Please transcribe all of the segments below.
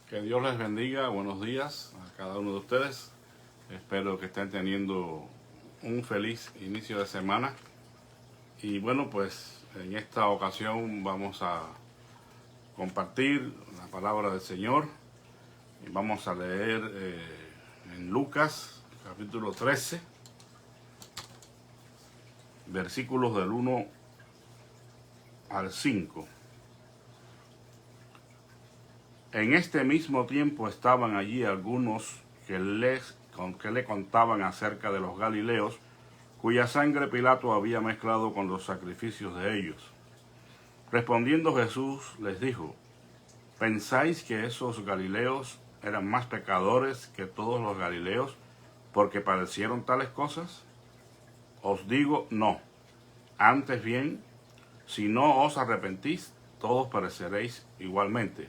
Que Dios les bendiga, buenos días a cada uno de ustedes. Espero que estén teniendo un feliz inicio de semana. Y bueno, pues en esta ocasión vamos a compartir la palabra del Señor. Y vamos a leer en Lucas, capítulo 13, versículos del 1 al 5. En este mismo tiempo estaban allí algunos que le contaban acerca de los galileos, cuya sangre Pilato había mezclado con los sacrificios de ellos. Respondiendo Jesús les dijo: ¿pensáis que esos galileos eran más pecadores que todos los galileos porque padecieron tales cosas? Os digo, no. Antes bien, si no os arrepentís, todos pereceréis igualmente.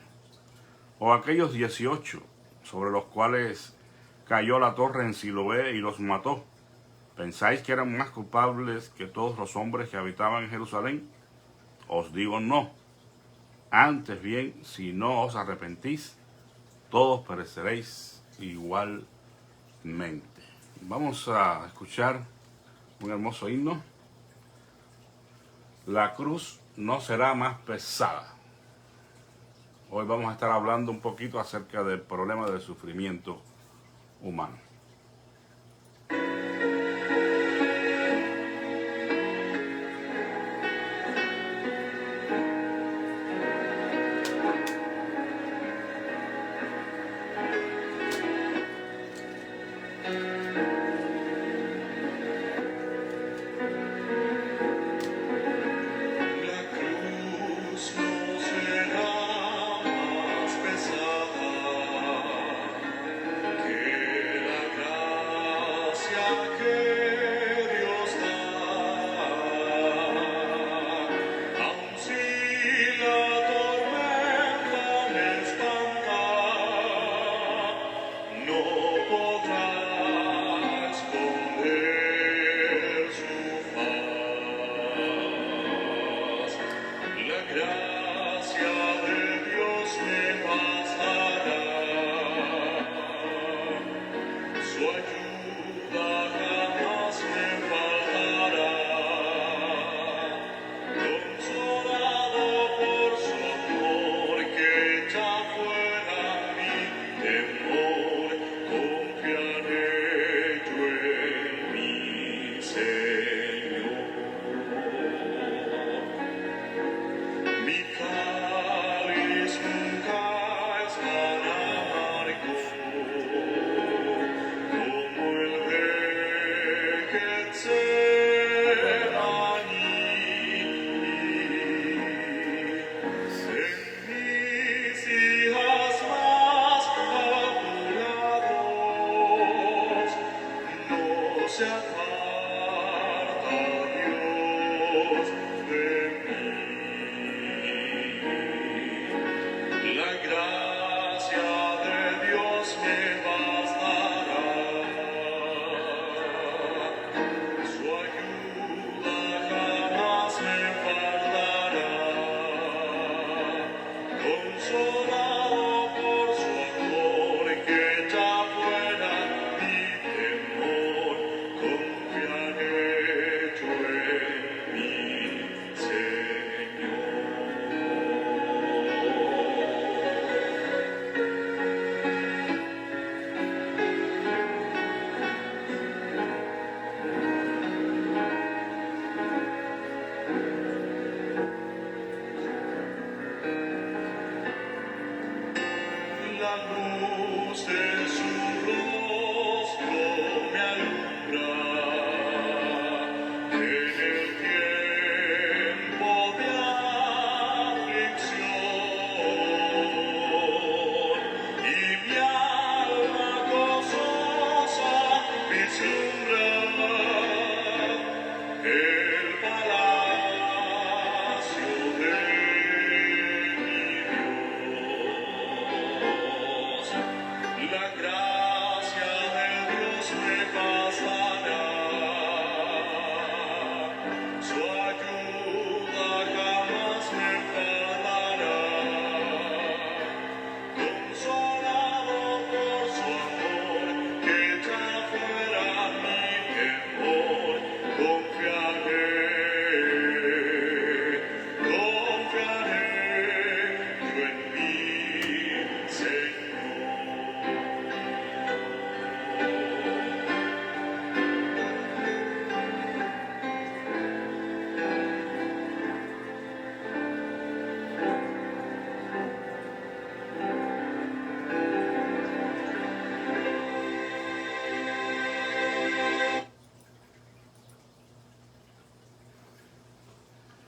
O aquellos 18 sobre los cuales cayó la torre en Siloé y los mató, ¿pensáis que eran más culpables que todos los hombres que habitaban en Jerusalén? Os digo, no. Antes bien, si no os arrepentís, todos pereceréis igualmente. Vamos a escuchar un hermoso himno. La cruz no será más pesada. Hoy vamos a estar hablando un poquito acerca del problema del sufrimiento humano. La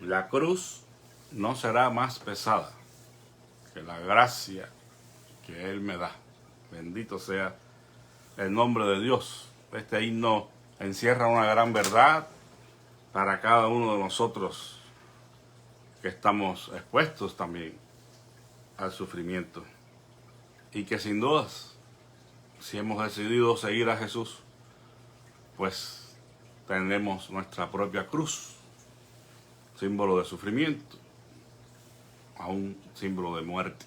la cruz no será más pesada que la gracia que Él me da. Bendito sea el nombre de Dios. Este himno encierra una gran verdad para cada uno de nosotros que estamos expuestos también al sufrimiento. Y que sin dudas, si hemos decidido seguir a Jesús, pues tenemos nuestra propia cruz, símbolo de sufrimiento, aún símbolo de muerte.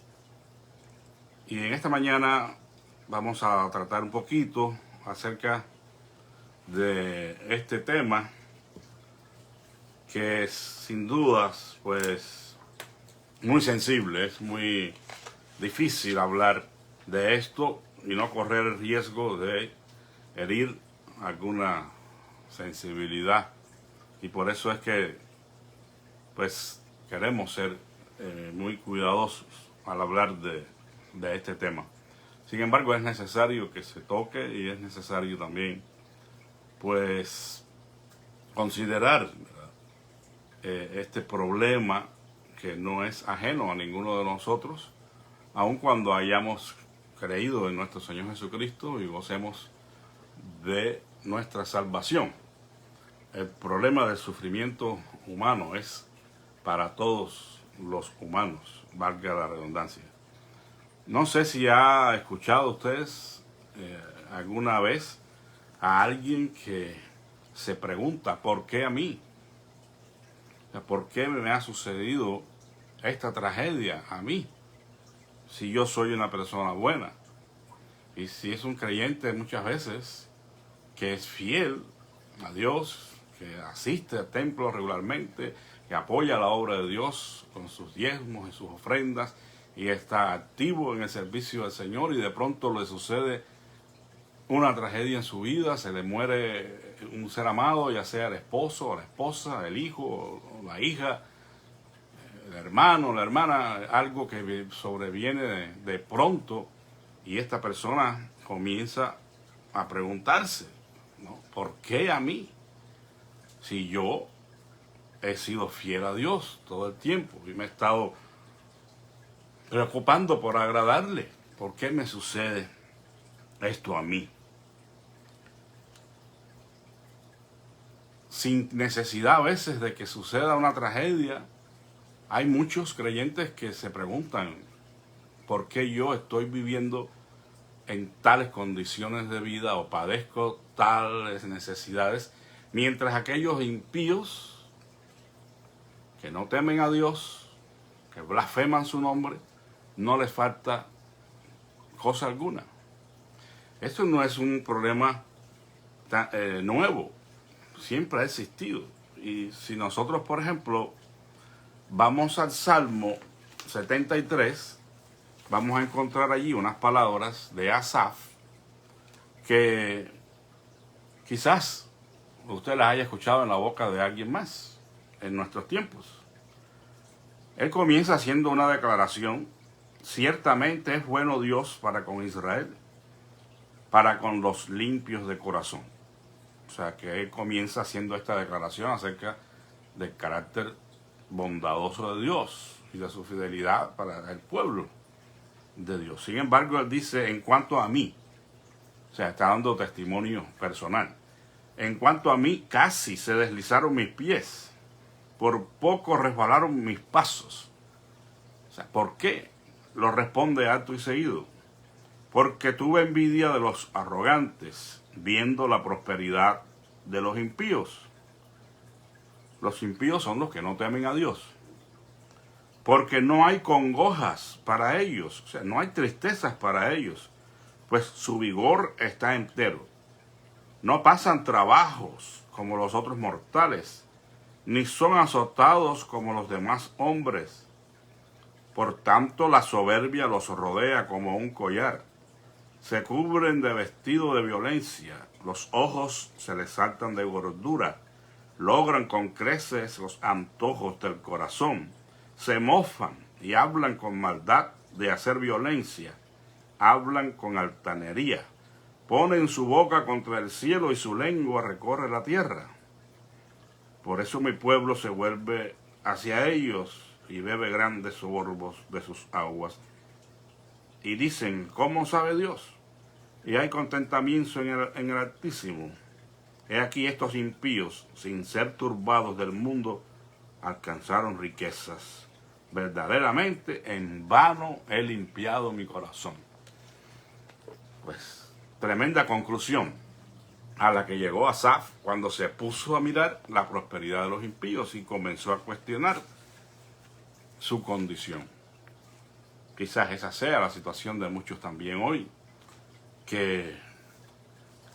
Y en esta mañana vamos a tratar un poquito acerca de este tema, que es sin dudas pues muy sensible, es muy difícil hablar de esto y no correr el riesgo de herir alguna sensibilidad, y por eso es que pues queremos ser muy cuidadosos al hablar de este tema. Sin embargo, es necesario que se toque y es necesario también pues considerar este problema, que no es ajeno a ninguno de nosotros, aun cuando hayamos creído en nuestro Señor Jesucristo y gocemos de nuestra salvación. El problema del sufrimiento humano es para todos los humanos, valga la redundancia. No sé si ha escuchado ustedes alguna vez a alguien que se pregunta: ¿por qué a mí? ¿Por qué me ha sucedido esta tragedia a mí? Si yo soy una persona buena. Y si es un creyente muchas veces que es fiel a Dios, que asiste al templo regularmente, que apoya la obra de Dios con sus diezmos y sus ofrendas, y está activo en el servicio del Señor, y de pronto le sucede una tragedia en su vida, se le muere un ser amado, ya sea el esposo o la esposa, el hijo o la hija, el hermano, la hermana, algo que sobreviene de pronto, y esta persona comienza a preguntarse, ¿no? ¿Por qué a mí? Si yo he sido fiel a Dios todo el tiempo y me he estado preocupando por agradarle, ¿por qué me sucede esto a mí? Sin necesidad a veces de que suceda una tragedia, hay muchos creyentes que se preguntan: ¿por qué yo estoy viviendo en tales condiciones de vida o padezco tales necesidades, mientras aquellos impíos que no temen a Dios, que blasfeman su nombre, no les falta cosa alguna? Esto no es un problema nuevo, siempre ha existido. Y si nosotros, por ejemplo, vamos al Salmo 73, vamos a encontrar allí unas palabras de Asaf que quizás usted las haya escuchado en la boca de alguien más en nuestros tiempos. Él comienza haciendo una declaración: ciertamente es bueno Dios para con Israel, para con los limpios de corazón. O sea que él comienza haciendo esta declaración acerca del carácter bondadoso de Dios y de su fidelidad para el pueblo de Dios. Sin embargo, él dice: en cuanto a mí, o sea, está dando testimonio personal, en cuanto a mí, casi se deslizaron mis pies, por poco resbalaron mis pasos. O sea, ¿por qué? Lo responde alto y seguido: porque tuve envidia de los arrogantes, viendo la prosperidad de los impíos. Los impíos son los que no temen a Dios. Porque no hay congojas para ellos, o sea, no hay tristezas para ellos, pues su vigor está entero. No pasan trabajos como los otros mortales, ni son azotados como los demás hombres. Por tanto, la soberbia los rodea como un collar. Se cubren de vestido de violencia, los ojos se les saltan de gordura, logran con creces los antojos del corazón, se mofan y hablan con maldad de hacer violencia, hablan con altanería, ponen su boca contra el cielo y su lengua recorre la tierra. Por eso mi pueblo se vuelve hacia ellos y bebe grandes sorbos de sus aguas. Y dicen, ¿cómo sabe Dios? Y hay contentamiento en el Altísimo. He aquí estos impíos, sin ser turbados del mundo, alcanzaron riquezas. Verdaderamente en vano he limpiado mi corazón. Pues tremenda conclusión a la que llegó Asaf cuando se puso a mirar la prosperidad de los impíos y comenzó a cuestionar su condición. Quizás esa sea la situación de muchos también hoy, que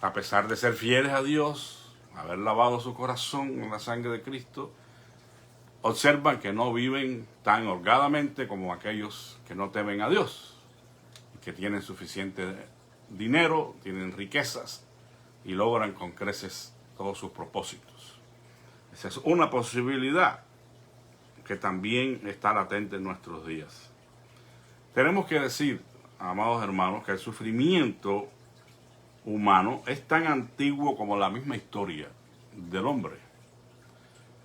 a pesar de ser fieles a Dios, haber lavado su corazón con la sangre de Cristo, observan que no viven tan holgadamente como aquellos que no temen a Dios, que tienen suficiente dinero, tienen riquezas y logran con creces todos sus propósitos. Esa es una posibilidad que también está latente en nuestros días. Tenemos que decir, amados hermanos, que el sufrimiento humano es tan antiguo como la misma historia del hombre.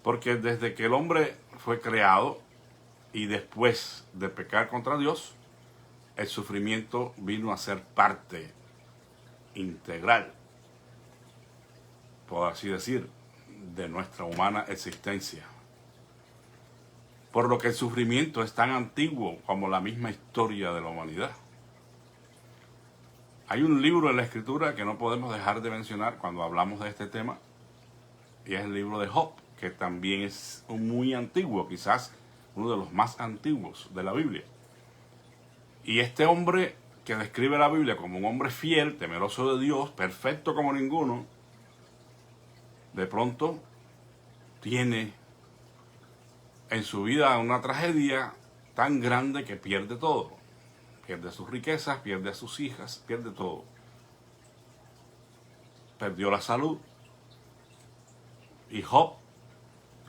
Porque desde que el hombre fue creado y después de pecar contra Dios, el sufrimiento vino a ser parte integral, por así decir, de nuestra humana existencia. Por lo que el sufrimiento es tan antiguo como la misma historia de la humanidad. Hay un libro en la Escritura que no podemos dejar de mencionar cuando hablamos de este tema, y es el libro de Job, que también es muy antiguo, quizás uno de los más antiguos de la Biblia. Y este hombre que describe la Biblia como un hombre fiel, temeroso de Dios, perfecto como ninguno, de pronto tiene en su vida una tragedia tan grande que pierde todo. Pierde sus riquezas, pierde a sus hijas, pierde todo. Perdió la salud. Y Job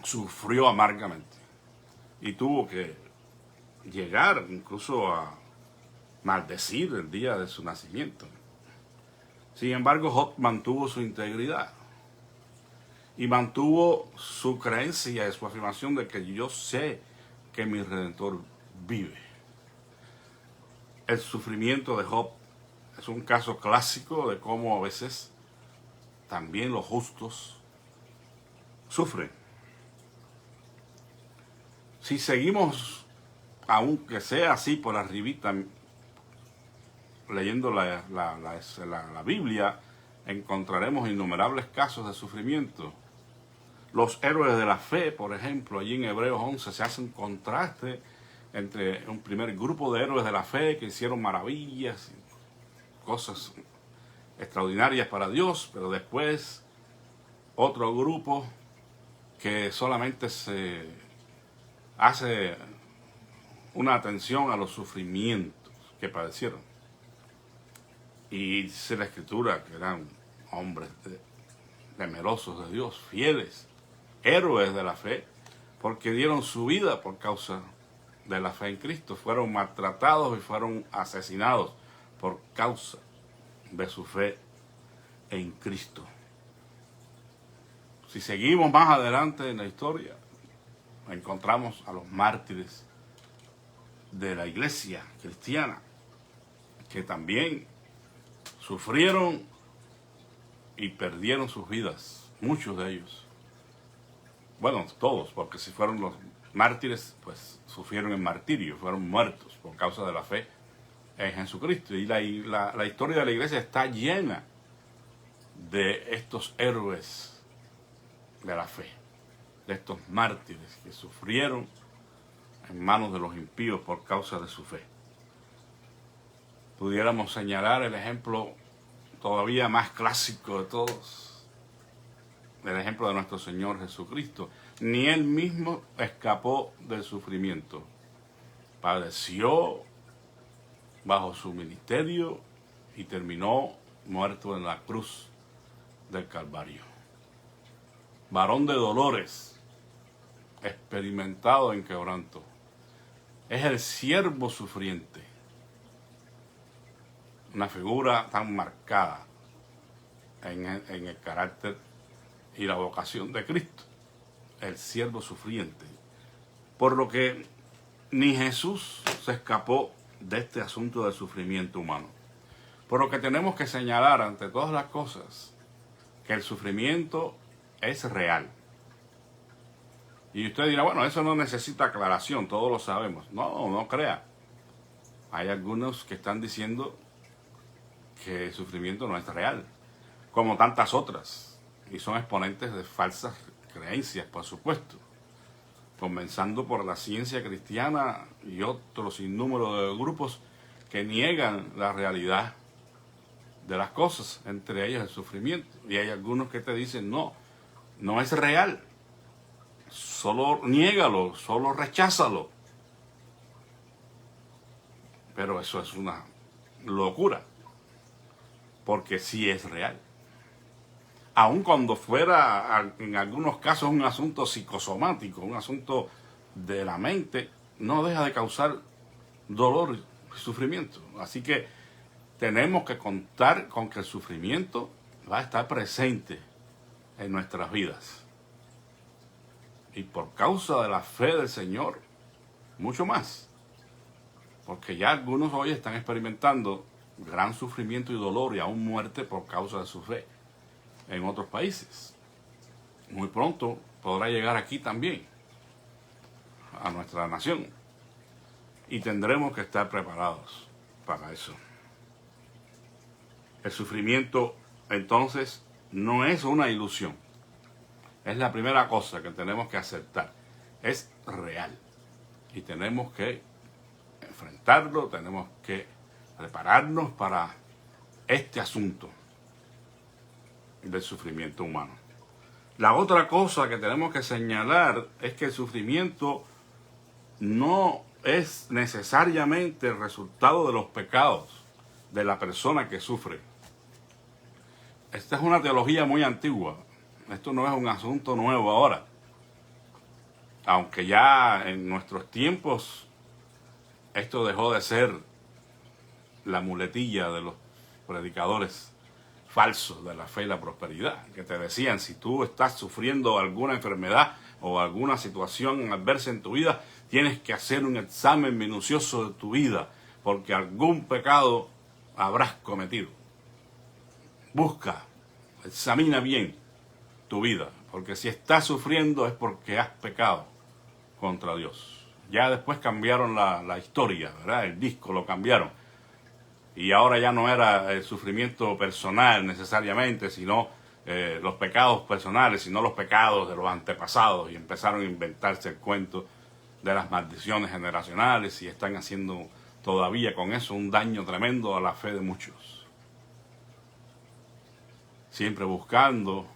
sufrió amargamente. Y tuvo que llegar incluso a maldecir el día de su nacimiento. Sin embargo, Job mantuvo su integridad. Y mantuvo su creencia y su afirmación de que yo sé que mi Redentor vive. El sufrimiento de Job es un caso clásico de cómo a veces también los justos sufren. Si seguimos, aunque sea así por arribita, leyendo la Biblia, encontraremos innumerables casos de sufrimiento. Los héroes de la fe, por ejemplo, allí en Hebreos 11 se hace un contraste entre un primer grupo de héroes de la fe que hicieron maravillas, cosas extraordinarias para Dios, pero después otro grupo que solamente se hace una atención a los sufrimientos que padecieron. Y dice la Escritura que eran hombres temerosos de Dios, fieles, héroes de la fe, porque dieron su vida por causa de la fe en Cristo. Fueron maltratados y fueron asesinados por causa de su fe en Cristo. Si seguimos más adelante en la historia, encontramos a los mártires de la iglesia cristiana, que también sufrieron y perdieron sus vidas, muchos de ellos. Bueno, todos, porque si fueron los mártires, pues sufrieron el martirio, fueron muertos por causa de la fe en Jesucristo. Y la historia de la iglesia está llena de estos héroes de la fe, de estos mártires que sufrieron en manos de los impíos por causa de su fe. Pudiéramos señalar el ejemplo todavía más clásico de todos, el ejemplo de nuestro Señor Jesucristo. Ni Él mismo escapó del sufrimiento. Padeció bajo su ministerio y terminó muerto en la cruz del Calvario. Varón de dolores, experimentado en quebranto. Es el siervo sufriente. Una figura tan marcada en el carácter y la vocación de Cristo. El siervo sufriente, Por lo que ni Jesús se escapó de este asunto del sufrimiento humano. Por lo que tenemos que señalar ante todas las cosas que el sufrimiento es real. Y usted dirá, bueno, eso no necesita aclaración, todos lo sabemos. No, no crea. Hay algunos que están diciendo que el sufrimiento no es real, como tantas otras, y son exponentes de falsas creencias, por supuesto, comenzando por la ciencia cristiana y otros sinnúmero de grupos que niegan la realidad de las cosas, entre ellas el sufrimiento. Y hay algunos que te dicen, no, no es real, solo niégalo, solo recházalo. Pero eso es una locura, porque sí es real. Aun cuando fuera en algunos casos un asunto psicosomático, un asunto de la mente, no deja de causar dolor y sufrimiento. Así que tenemos que contar con que el sufrimiento va a estar presente en nuestras vidas. Y por causa de la fe del Señor, mucho más. Porque ya algunos hoy están experimentando gran sufrimiento y dolor y aún muerte por causa de su fe en otros países. Muy pronto podrá llegar aquí también, a nuestra nación. Y tendremos que estar preparados para eso. El sufrimiento, entonces, no es una ilusión. Es la primera cosa que tenemos que aceptar. Es real. Y tenemos que enfrentarlo, tenemos que prepararnos para este asunto del sufrimiento humano. La otra cosa que tenemos que señalar es que el sufrimiento no es necesariamente el resultado de los pecados de la persona que sufre. Esta es una teología muy antigua. Esto no es un asunto nuevo ahora. Aunque ya en nuestros tiempos esto dejó de ser la muletilla de los predicadores falsos de la fe y la prosperidad, que te decían, si tú estás sufriendo alguna enfermedad o alguna situación adversa en tu vida, tienes que hacer un examen minucioso de tu vida, porque algún pecado habrás cometido. Busca, examina bien tu vida, porque si estás sufriendo es porque has pecado contra Dios. Ya después cambiaron la historia, ¿verdad? El disco lo cambiaron. Y ahora ya no era el sufrimiento personal necesariamente, sino los pecados personales, sino los pecados de los antepasados. Y empezaron a inventarse el cuento de las maldiciones generacionales y están haciendo todavía con eso un daño tremendo a la fe de muchos. Siempre buscando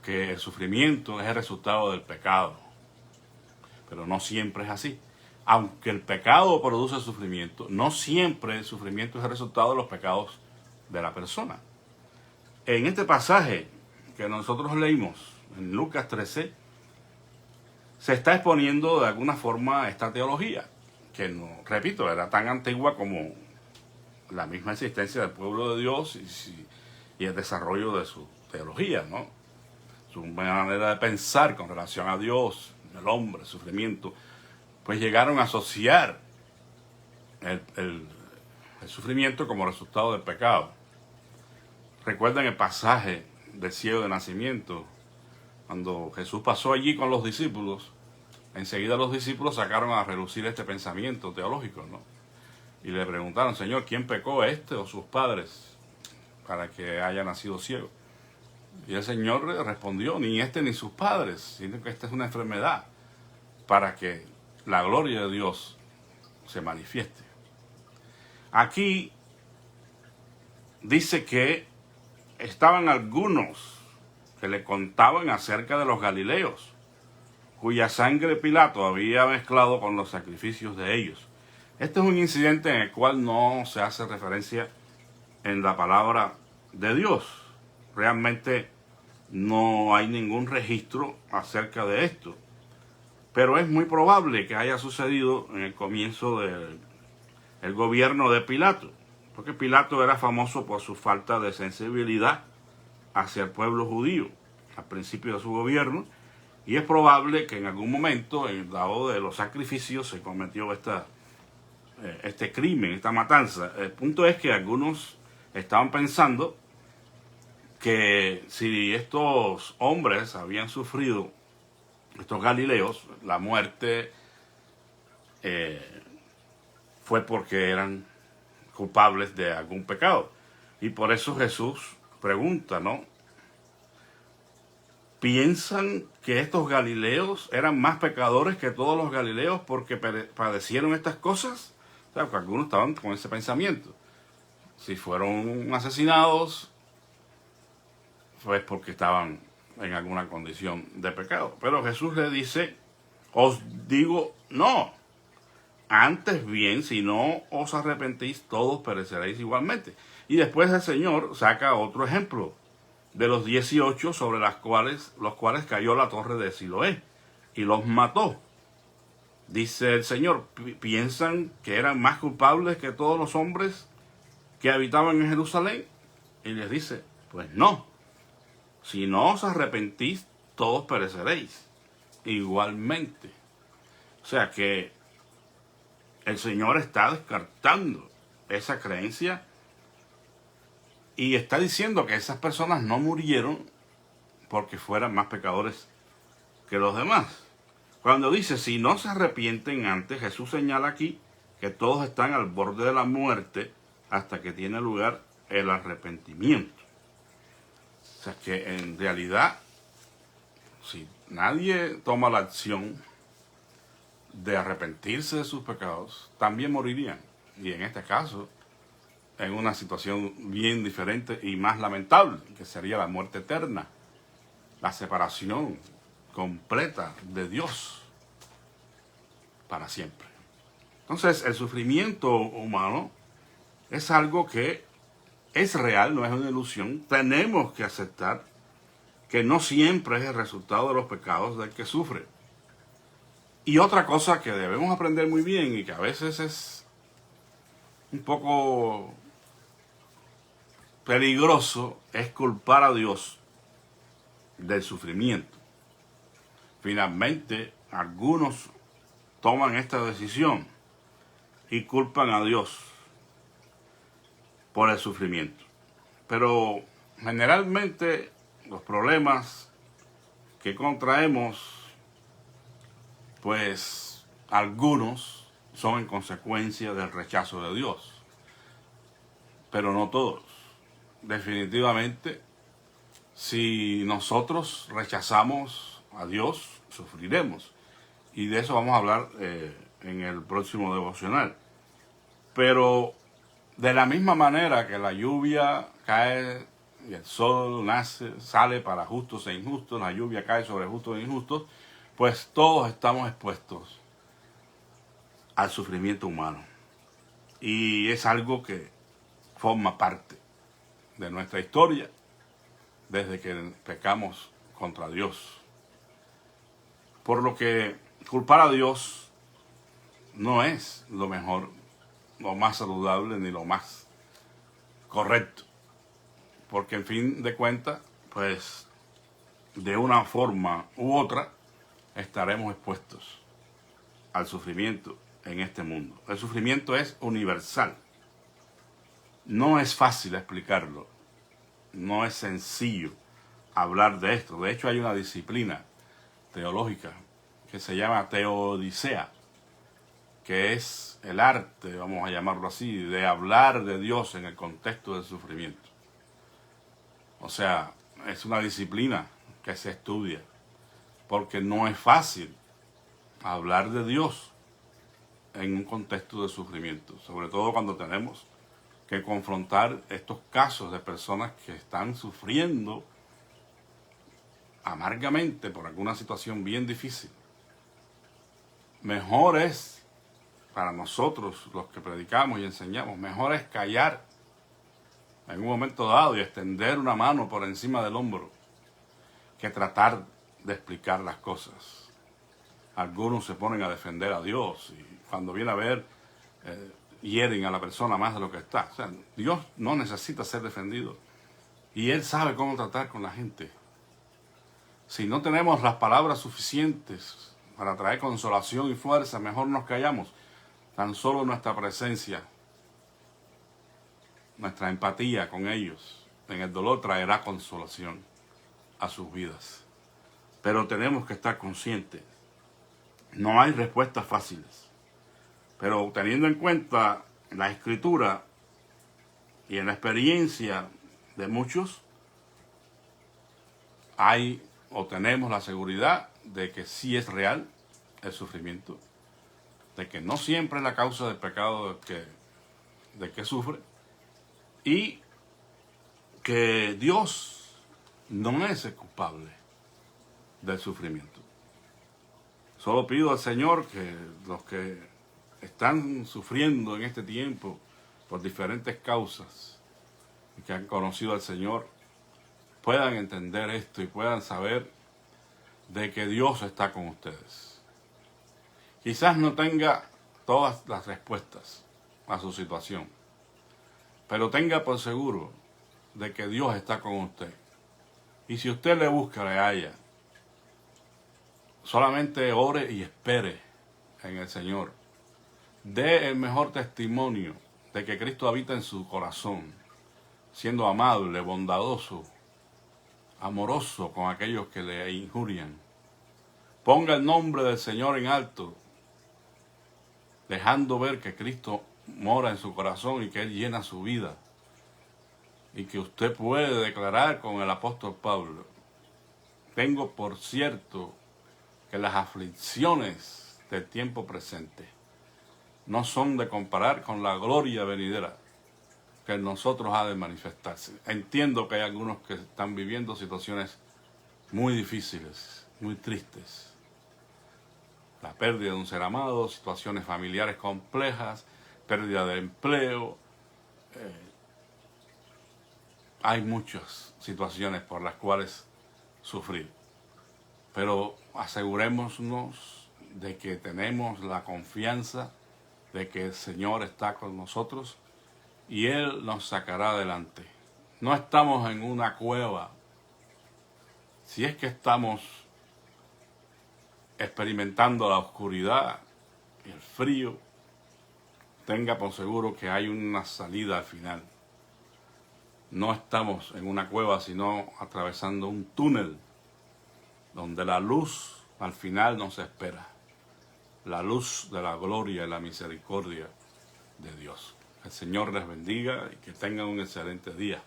que el sufrimiento es el resultado del pecado. Pero no siempre es así. Aunque el pecado produce sufrimiento, no siempre el sufrimiento es el resultado de los pecados de la persona. En este pasaje que nosotros leímos, en Lucas 13, se está exponiendo de alguna forma esta teología, que, no, repito, era tan antigua como la misma existencia del pueblo de Dios y el desarrollo de su teología, ¿no? Su manera de pensar con relación a Dios, el hombre, el sufrimiento, pues llegaron a asociar el sufrimiento como resultado del pecado. Recuerden el pasaje del ciego de nacimiento, cuando Jesús pasó allí con los discípulos, enseguida los discípulos sacaron a relucir este pensamiento teológico, ¿no? Y le preguntaron, Señor, ¿quién pecó, este o sus padres, para que haya nacido ciego? Y el Señor respondió, ni este ni sus padres, sino que esta es una enfermedad, para que la gloria de Dios se manifieste. Aquí dice que estaban algunos que le contaban acerca de los galileos, cuya sangre Pilato había mezclado con los sacrificios de ellos. Este es un incidente en el cual no se hace referencia en la palabra de Dios. Realmente no hay ningún registro acerca de esto. Pero es muy probable que haya sucedido en el comienzo del gobierno de Pilato, porque Pilato era famoso por su falta de sensibilidad hacia el pueblo judío al principio de su gobierno, Y es probable que en algún momento, en el lado de los sacrificios, se cometió este crimen, esta matanza. El punto es que algunos estaban pensando que si estos hombres habían sufrido, estos galileos, la muerte fue porque eran culpables de algún pecado. Y por eso Jesús pregunta, ¿no? ¿Piensan que estos galileos eran más pecadores que todos los galileos porque padecieron estas cosas? O sea, que algunos estaban con ese pensamiento. Si fueron asesinados, fue porque estaban en alguna condición de pecado. Pero Jesús le dice, os digo no. Antes bien, si no os arrepentís, todos pereceréis igualmente. Y después el Señor saca otro ejemplo de los 18 sobre los cuales cayó la torre de Siloé y los mató. Dice el Señor, ¿piensan que eran más culpables que todos los hombres que habitaban en Jerusalén? Y les dice, pues no. Si no os arrepentís, todos pereceréis igualmente. O sea que el Señor está descartando esa creencia y está diciendo que esas personas no murieron porque fueran más pecadores que los demás. Cuando dice, si no se arrepienten antes, Jesús señala aquí que todos están al borde de la muerte hasta que tiene lugar el arrepentimiento. O sea que en realidad, si nadie toma la acción de arrepentirse de sus pecados, también morirían. Y en este caso, en una situación bien diferente y más lamentable, que sería la muerte eterna, la separación completa de Dios para siempre. Entonces, el sufrimiento humano es algo que es real, no es una ilusión. Tenemos que aceptar que no siempre es el resultado de los pecados del que sufre. Y otra cosa que debemos aprender muy bien y que a veces es un poco peligroso es culpar a Dios del sufrimiento. Finalmente, algunos toman esta decisión y culpan a Dios por el sufrimiento. Pero generalmente los problemas que contraemos, pues algunos son en consecuencia del rechazo de Dios, pero no todos. Definitivamente, si nosotros rechazamos a Dios, sufriremos. Y de eso vamos a hablar en el próximo devocional. Pero de la misma manera que la lluvia cae y el sol sale para justos e injustos, la lluvia cae sobre justos e injustos, pues todos estamos expuestos al sufrimiento humano. Y es algo que forma parte de nuestra historia desde que pecamos contra Dios. Por lo que culpar a Dios no es lo mejor, lo más saludable ni lo más correcto. Porque en fin de cuentas, pues de una forma u otra estaremos expuestos al sufrimiento en este mundo. El sufrimiento es universal. No es fácil explicarlo. No es sencillo hablar de esto. De hecho, hay una disciplina teológica que se llama teodicea, que es el arte, vamos a llamarlo así, de hablar de Dios en el contexto del sufrimiento. O sea, es una disciplina que se estudia, porque no es fácil hablar de Dios en un contexto de sufrimiento, sobre todo cuando tenemos que confrontar estos casos de personas que están sufriendo amargamente por alguna situación bien difícil. Mejor es, para nosotros los que predicamos y enseñamos, mejor es callar en un momento dado y extender una mano por encima del hombro que tratar de explicar las cosas. Algunos se ponen a defender a Dios y cuando viene a ver, hieren a la persona más de lo que está. O sea, Dios no necesita ser defendido y Él sabe cómo tratar con la gente. Si no tenemos las palabras suficientes para traer consolación y fuerza, mejor nos callamos. Tan solo nuestra presencia, nuestra empatía con ellos en el dolor traerá consolación a sus vidas. Pero tenemos que estar conscientes. No hay respuestas fáciles. Pero teniendo en cuenta la Escritura y en la experiencia de muchos, hay o tenemos la seguridad de que sí es real el sufrimiento, de que no siempre es la causa del pecado de que sufre, y que Dios no es el culpable del sufrimiento. Solo pido al Señor que los que están sufriendo en este tiempo por diferentes causas y que han conocido al Señor puedan entender esto y puedan saber de que Dios está con ustedes. Quizás no tenga todas las respuestas a su situación, pero tenga por seguro de que Dios está con usted. Y si usted le busca, le halla. Solamente ore y espere en el Señor. Dé el mejor testimonio de que Cristo habita en su corazón, siendo amable, bondadoso, amoroso con aquellos que le injurian. Ponga el nombre del Señor en alto, dejando ver que Cristo mora en su corazón y que Él llena su vida. Y que usted puede declarar con el apóstol Pablo: tengo por cierto que las aflicciones del tiempo presente no son de comparar con la gloria venidera que en nosotros ha de manifestarse. Entiendo que hay algunos que están viviendo situaciones muy difíciles, muy tristes. La pérdida de un ser amado, situaciones familiares complejas, pérdida de empleo. Hay muchas situaciones por las cuales sufrir. Pero asegurémonos de que tenemos la confianza de que el Señor está con nosotros y Él nos sacará adelante. No estamos en una cueva. Si es que estamos experimentando la oscuridad y el frío, tenga por seguro que hay una salida al final. No estamos en una cueva, sino atravesando un túnel donde la luz al final nos espera. La luz de la gloria y la misericordia de Dios. El Señor les bendiga y que tengan un excelente día.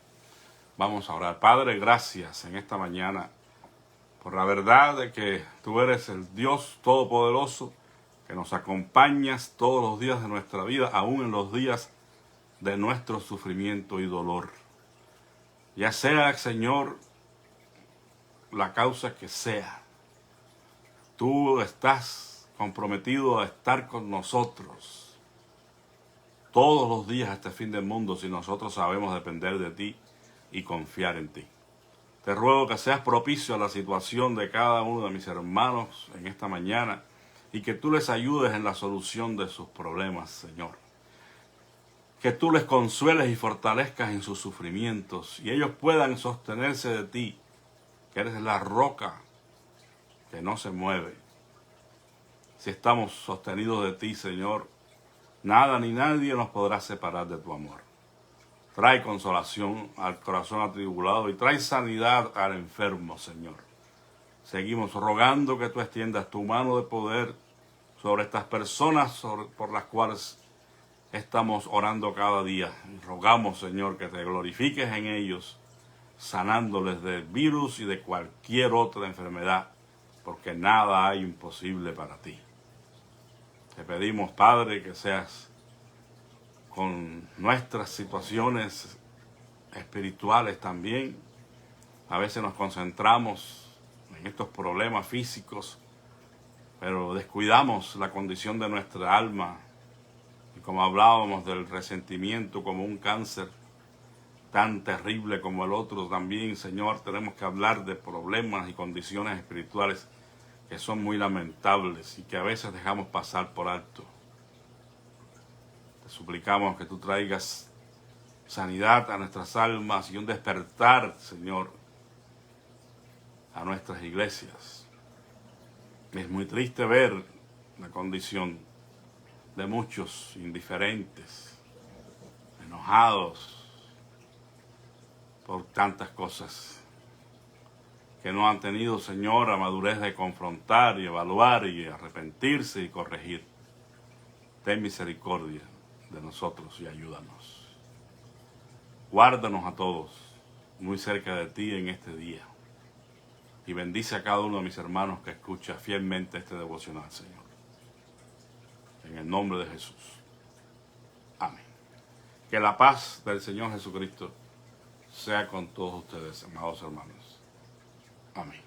Vamos a orar. Padre, gracias en esta mañana por la verdad de que tú eres el Dios Todopoderoso, que nos acompañas todos los días de nuestra vida, aún en los días de nuestro sufrimiento y dolor. Ya sea, Señor, la causa que sea, tú estás comprometido a estar con nosotros todos los días hasta el fin del mundo si nosotros sabemos depender de ti y confiar en ti. Te ruego que seas propicio a la situación de cada uno de mis hermanos en esta mañana y que tú les ayudes en la solución de sus problemas, Señor. Que tú les consueles y fortalezcas en sus sufrimientos y ellos puedan sostenerse de ti, que eres la roca que no se mueve. Si estamos sostenidos de ti, Señor, nada ni nadie nos podrá separar de tu amor. Trae consolación al corazón atribulado y trae sanidad al enfermo, Señor. Seguimos rogando que tú extiendas tu mano de poder sobre estas personas por las cuales estamos orando cada día. Rogamos, Señor, que te glorifiques en ellos, sanándoles del virus y de cualquier otra enfermedad, porque nada hay imposible para ti. Te pedimos, Padre, que seas con nuestras situaciones espirituales también. A veces nos concentramos en estos problemas físicos, pero descuidamos la condición de nuestra alma. Y como hablábamos del resentimiento como un cáncer tan terrible como el otro, también, Señor, tenemos que hablar de problemas y condiciones espirituales que son muy lamentables y que a veces dejamos pasar por alto. Te suplicamos que tú traigas sanidad a nuestras almas y un despertar, Señor, a nuestras iglesias. Es muy triste ver la condición de muchos indiferentes, enojados por tantas cosas que no han tenido, Señor, la madurez de confrontar y evaluar y arrepentirse y corregir. Ten misericordia de nosotros y ayúdanos. Guárdanos a todos muy cerca de ti en este día. Y bendice a cada uno de mis hermanos que escucha fielmente este devocional, Señor. En el nombre de Jesús. Amén. Que la paz del Señor Jesucristo sea con todos ustedes, amados hermanos. Amén.